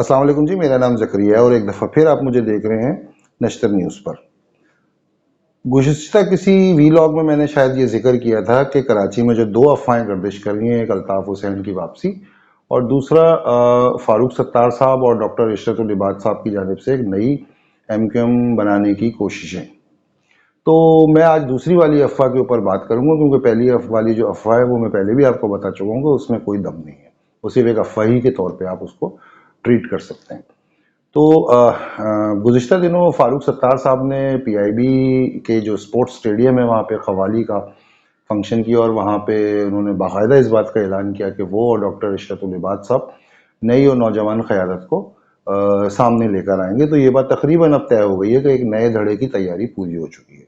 अस्सलाम वालेकुम जी, मेरा नाम ज़करिया है और एक दफ़ा फिर आप मुझे देख रहे हैं नश्तर न्यूज़ पर। गुज़िश्ता किसी वीलॉग में मैंने शायद ये ज़िक्र किया था कि कराची में जो 2 अफ़वाहें गर्दिश कर रही हैं, एक अल्ताफ़ हुसैन की वापसी और दूसरा फ़ारूक सत्तार साहब और डॉक्टर इशरतुल इबाद साहब की जानिब से एक नई एमक्यूएम बनाने की कोशिशें। तो मैं आज दूसरी वाली अफ़वाह के ऊपर बात करूँगा क्योंकि पहली वाली जो अफ़वाह है वो मैं पहले भी आपको बता चुका हूँ कि उसमें कोई दम नहीं है। वो सिर्फ़ एक अफ़वाह ही के तौर पे आप उसको ट्रीट कर सकते हैं। तो गुज़िश्ता दिनों फ़ारूक सत्तार साहब ने पीआईबी के जो स्पोर्ट्स स्टेडियम है वहाँ पे क़व्वाली का फंक्शन किया और वहाँ पे उन्होंने बाकायदा इस बात का ऐलान किया कि वो और डॉक्टर इशरतुल इबाद साहब नई और नौजवान क़यादत को सामने लेकर आएंगे। तो ये बात तकरीबन अब तय हो गई है कि एक नए धड़े की तैयारी पूरी हो चुकी है।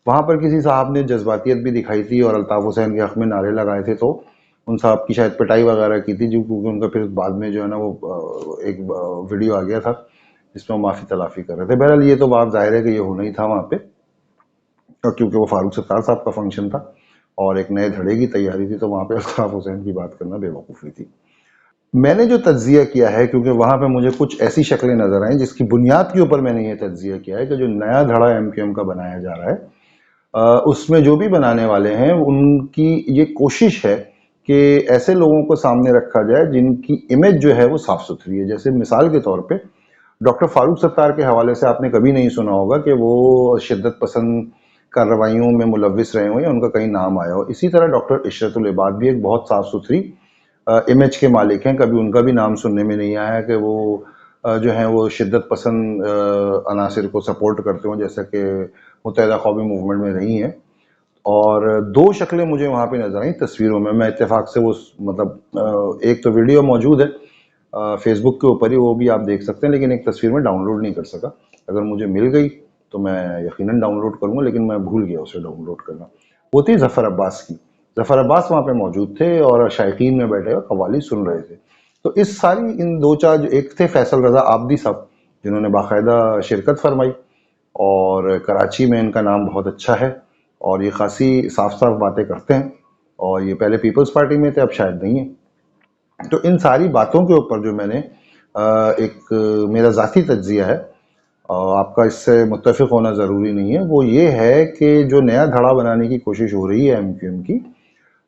वहाँ पर किसी साहब ने जज्बातियत भी दिखाई थी और अल्ताफ़ हुसैन के हक़ में नारे लगाए थे, तो उन साहब की शायद पिटाई वगैरह की थी, जो क्योंकि उनका फिर बाद में जो है ना वो एक वीडियो आ गया था जिसमें वो माफ़ी तलाफ़ी कर रहे थे। बहरहाल ये तो बात ज़ाहिर है कि ये होना ही था वहाँ पे, क्योंकि वो फ़ारूक सत्तार साहब का फंक्शन था और एक नए धड़े की तैयारी थी, तो वहाँ पे अल्ताफ़ हुसैन की बात करना बेवकूफ़ी थी। मैंने जो तज्ज़िया किया है, क्योंकि वहाँ पे मुझे कुछ ऐसी शक्लें नज़र आई जिसकी बुनियाद के ऊपर मैंने ये तज्ज़िया किया है कि जो नया धड़ा एमक्यूएम का बनाया जा रहा है, उसमें जो भी बनाने वाले हैं उनकी ये कोशिश है कि ऐसे लोगों को सामने रखा जाए जिनकी इमेज जो है वो साफ सुथरी है। जैसे मिसाल के तौर पे डॉक्टर फारूक सत्तार के हवाले से आपने कभी नहीं सुना होगा कि वो शिद्दत पसंद कार्रवाइयों में मुलविस रहे हों या उनका कहीं नाम आया हो। इसी तरह डॉक्टर इशरतुल इबाद भी एक बहुत साफ सुथरी इमेज के मालिक हैं। कभी उनका भी नाम सुनने में नहीं आया कि वो जो हैं वो शिद्दत पसंद अनासिर को सपोर्ट करते हों, जैसा कि मुत्तहिदा कौमी मूवमेंट में रही हैं। और 2 शक्लें मुझे वहाँ पे नज़र आई तस्वीरों में। मैं इत्तेफ़ाक से वो मतलब एक तो वीडियो मौजूद है फ़ेसबुक के ऊपर ही, वो भी आप देख सकते हैं, लेकिन एक तस्वीर में डाउनलोड नहीं कर सका। अगर मुझे मिल गई तो मैं यकीनन डाउनलोड करूँगा, लेकिन मैं भूल गया उसे डाउनलोड करना। वो थी ज़फ़र अब्बास की। ज़फ़र अब्बास वहाँ पे मौजूद थे और शायकीन में बैठे हुए कव्वाली सुन रहे थे। तो इस सारी इन 2-4 एक थे फैसल रज़ा आबदी साहब, जिन्होंने बाकायदा शिरकत फरमाई और कराची में इनका नाम बहुत अच्छा है और ये खासी साफ-साफ बातें करते हैं और ये पहले पीपल्स पार्टी में थे, अब शायद नहीं है। तो इन सारी बातों के ऊपर जो मैंने एक मेरा ज़ाती तज्ज़िया है, आपका इससे मुत्तफ़िक़ होना ज़रूरी नहीं है, वो ये है कि जो नया धड़ा बनाने की कोशिश हो रही है एमक्यूएम की,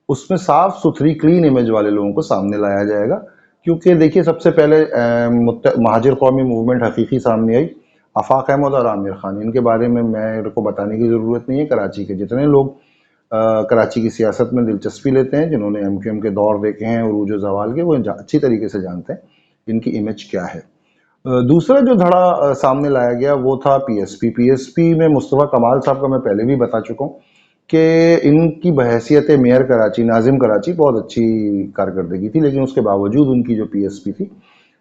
उसमें साफ-सुथरी क्लीन इमेज वाले लोगों को सामने लाया जाएगा। क्योंकि देखिए सबसे पहले महाजिर कौमी मूवमेंट हकीकी सामने आई, आफ़ाक अहमद और आमिर खान, इनके बारे में मेरे को बताने की ज़रूरत नहीं है। कराची के जितने लोग कराची की सियासत में दिलचस्पी लेते हैं, जिन्होंने एमक्यूएम के दौर देखे हैं उरूज ज़वाल के, वो अच्छी तरीके से जानते हैं इनकी इमेज क्या है। दूसरा जो धड़ा सामने लाया गया वो था पीएसपी। पीएसपी में मुस्तफ़ा कमाल साहब का मैं पहले भी बता चुका हूँ कि इनकी बहैसियत मेयर कराची, नाज़िम कराची बहुत अच्छी कारकर्दगी थी, लेकिन उसके बावजूद उनकी जो पीएसपी थी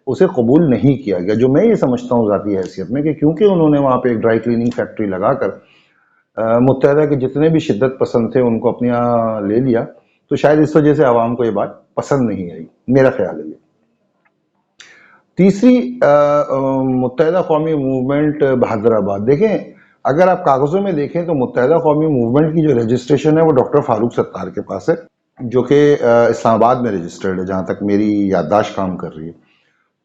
उसे कबूल नहीं किया गया। जो मैं ये समझता हूँ ज़ाती हैसियत में कि क्योंकि उन्होंने वहाँ पे एक ड्राई क्लीनिंग फैक्ट्री लगाकर मुत्तहदा के जितने भी शिद्दत पसंद थे उनको अपने यहाँ ले लिया, तो शायद इस वजह से आवाम को ये बात पसंद नहीं आई, मेरा ख्याल है ये। तीसरी मुत्तहिदा कौमी मूवमेंट हैदराबाद। देखें, अगर आप कागज़ों में देखें तो मुत्तहिदा कौमी मूवमेंट की जो रजिस्ट्रेशन है वो डॉक्टर फारूक सत्तार के पास है, जो कि इस्लामाबाद में रजिस्टर्ड है, जहाँ तक मेरी याददाश्त काम कर रही है।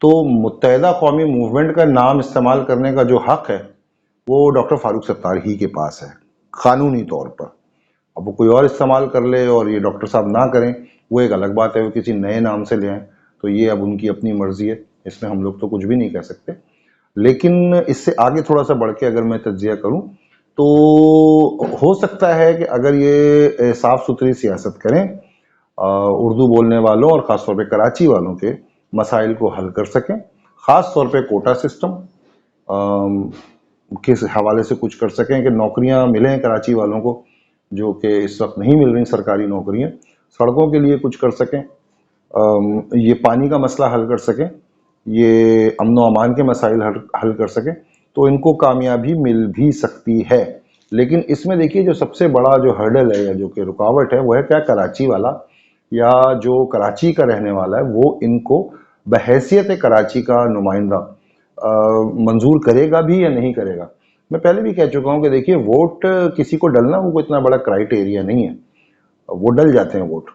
तो मुत्तहिदा कौमी मूवमेंट का नाम इस्तेमाल करने का जो हक़ है वो डॉक्टर फारूक सत्तार ही के पास है, क़ानूनी तौर पर। अब वो कोई और इस्तेमाल कर ले और ये डॉक्टर साहब ना करें, वो एक अलग बात है, वो किसी नए नाम से ले आएँ, तो ये अब उनकी अपनी मर्ज़ी है, इसमें हम लोग तो कुछ भी नहीं कह सकते। लेकिन इससे आगे थोड़ा-सा बढ़ के अगर मैं तज्ज़िया करूँ, तो हो सकता है कि अगर ये साफ़-सुथरी सियासत करें, उर्दू बोलने वालों और ख़ास तौर पे कराची वालों के मसाइल को हल कर सकें, ख़ास तौर पे कोटा सिस्टम के हवाले से कुछ कर सकें कि नौकरियाँ मिलें कराची वालों को, जो कि इस वक्त नहीं मिल रही सरकारी नौकरियाँ, सड़कों के लिए कुछ कर सकें, ये पानी का मसला हल कर सकें, ये अमन व अमान के मसाइल हल कर सकें, तो इनको कामयाबी मिल भी सकती है। लेकिन इसमें देखिए जो सबसे बड़ा जो हर्डल है या जो कि रुकावट है वो है क्या कराची वाला या जो कराची का रहने वाला है वो इनको बहैसियत कराची का नुमाइंदा मंजूर करेगा भी या नहीं करेगा। मैं पहले भी कह चुका हूँ कि देखिए वोट किसी को डलना वो इतना बड़ा क्राइटेरिया नहीं है, वो डल जाते हैं वोट,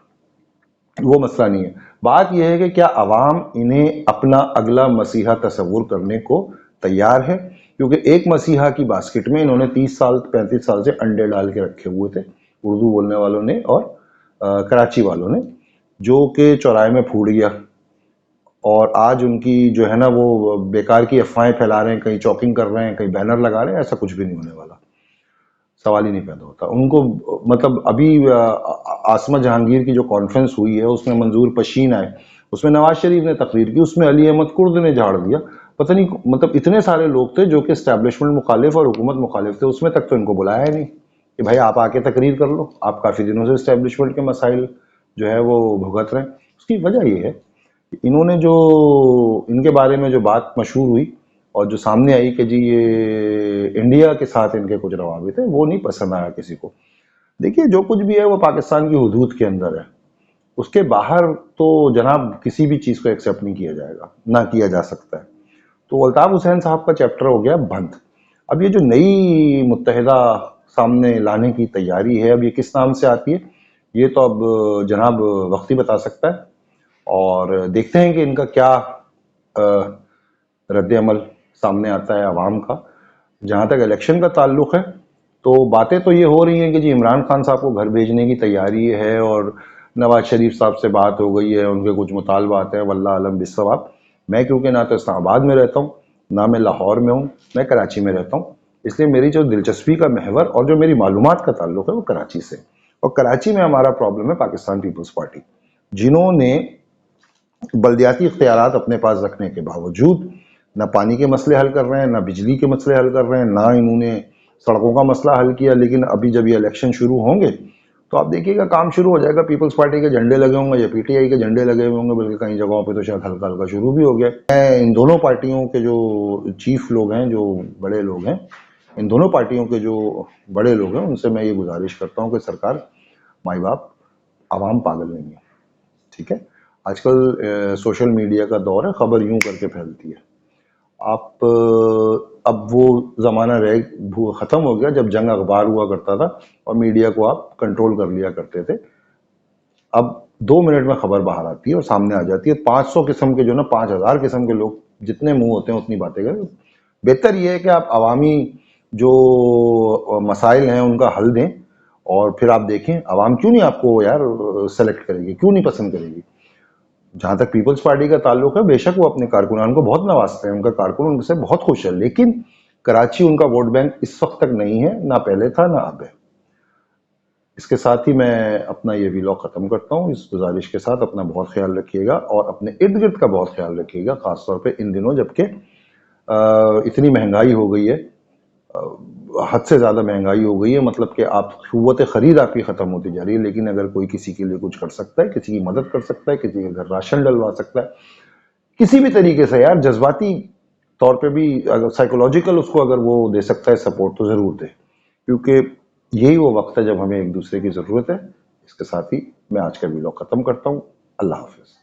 वो मसला नहीं है। बात यह है कि क्या अवाम इन्हें अपना अगला मसीहा तस्वुर करने को तैयार है, क्योंकि एक मसीहा की बास्केट में इन्होंने 30 साल 35 साल से अंडे डाल के रखे हुए थे, उर्दू बोलने वालों ने और कराची वालों ने, जो कि चौराहे में फूट गया। और आज उनकी जो है ना वो बेकार की अफवाहें फैला रहे हैं, कहीं चौकिंग कर रहे हैं, कहीं बैनर लगा रहे हैं, ऐसा कुछ भी नहीं होने वाला, सवाल ही नहीं पैदा होता उनको। मतलब अभी आसमा जहांगीर की जो कॉन्फ्रेंस हुई है उसमें मंजूर पशीन आए, उसमें नवाज शरीफ ने तकरीर की, उसमें अली अहमद कुर्द ने झाड़ दिया। पता नहीं, मतलब इतने सारे लोग थे जो कि एस्टैब्लिशमेंट मुखालिफ और हुकूमत मुखालिफ थे, उसमें तक तो इनको बुलाया ही नहीं कि भाई आप आके तकरीर कर लो, आप काफ़ी दिनों से एस्टैब्लिशमेंट के मसाइल जो है वो भुगत रहे हैं। उसकी वजह ये है कि इन्होंने जो इनके बारे में जो बात मशहूर हुई और जो सामने आई कि जी ये इंडिया के साथ इनके कुछ रवाबित है, वो नहीं पसंद आया किसी को। देखिए जो कुछ भी है वो पाकिस्तान की हुदूद के अंदर है, उसके बाहर तो जनाब किसी भी चीज़ को एक्सेप्ट नहीं किया जाएगा, ना किया जा सकता है। तो अल्ताफ हुसैन साहब का चैप्टर हो गया बंद। अब ये जो नई मुत्तहिदा सामने लाने की तैयारी है, अब ये किस नाम से आती है ये तो अब जनाब वक्त ही बता सकता है, और देखते हैं कि इनका क्या रद्द अमल सामने आता है अवाम का। जहाँ तक इलेक्शन का ताल्लुक है तो बातें तो ये हो रही हैं कि जी इमरान खान साहब को घर भेजने की तैयारी है, और नवाज शरीफ साहब से बात हो गई है, उनके कुछ मुतालबात हैं, वल्लाह आलम बिस्सवाब। मैं क्योंकि ना तो इस्लामाबाद में रहता हूँ, ना मैं लाहौर में हूँ, मैं कराची में रहता हूँ, इसलिए मेरी जो दिलचस्पी का महवर और जो मेरी मालूमात का ताल्लुक है वो कराची से। और कराची में हमारा प्रॉब्लम है पाकिस्तान पीपल्स पार्टी, जिन्होंने बल्दियाती इख्तियारात अपने पास रखने के बावजूद ना पानी के मसले हल कर रहे हैं, ना बिजली के मसले हल कर रहे हैं, ना इन्होंने सड़कों का मसला हल किया। लेकिन अभी जब ये इलेक्शन शुरू होंगे तो आप देखिएगा काम शुरू हो जाएगा, पीपल्स पार्टी के झंडे लगे होंगे या पीटीआई के झंडे लगे हुए होंगे, बल्कि कई जगहों पे तो शायद हल्का हल्का शुरू भी हो गया। मैं इन दोनों पार्टियों के जो चीफ लोग हैं, जो बड़े लोग हैं, इन दोनों पार्टियों के जो बड़े लोग हैं, उनसे मैं ये गुजारिश करता हूँ कि सरकार, माई बाप, आवाम पागल नहीं है, ठीक है। आजकल सोशल मीडिया का दौर है, खबर यूं करके फैलती है। आप अब वो ज़माना ख़त्म हो गया जब जंग अखबार हुआ करता था और मीडिया को आप कंट्रोल कर लिया करते थे। अब 2 मिनट में खबर बाहर आती है और सामने आ जाती है। 500 किस्म के जो ना 5000 किस्म के लोग जितने मुंह होते हैं उतनी बातें करें। बेहतर ये है कि आप अवामी जो मसाइल हैं उनका हल दें, और फिर आप देखें अवाम क्यों नहीं आपको यार सेलेक्ट करेगी, क्यों नहीं पसंद करेगी। जहां तक पीपल्स पार्टी का ताल्लुक है, बेशक वो अपने कारकुनान को बहुत नवाजते हैं, उनका कारकुन उनसे बहुत खुश है, लेकिन कराची उनका वोट बैंक इस वक्त तक नहीं है, ना पहले था ना अब है। इसके साथ ही मैं अपना ये व्लॉग खत्म करता हूँ, इस गुजारिश के साथ अपना बहुत ख्याल रखिएगा और अपने इर्द गिर्द का बहुत ख्याल रखिएगा, खासतौर पे इन दिनों जबकि इतनी महंगाई हो गई है, हद से ज़्यादा महंगाई हो गई है। मतलब कि आप क़ुव्वत ख़रीद आपकी ख़त्म होती जा रही है, लेकिन अगर कोई किसी के लिए कुछ कर सकता है, किसी की मदद कर सकता है, किसी के घर राशन डलवा सकता है, किसी भी तरीके से यार जज्बाती तौर पे भी अगर साइकोलॉजिकल उसको अगर वो दे सकता है सपोर्ट, तो ज़रूर दे, क्योंकि यही वो वक्त है जब हमें एक दूसरे की ज़रूरत है। इसके साथ ही मैं आज का व्लॉग ख़त्म करता हूँ। अल्लाह हाफ़िज़।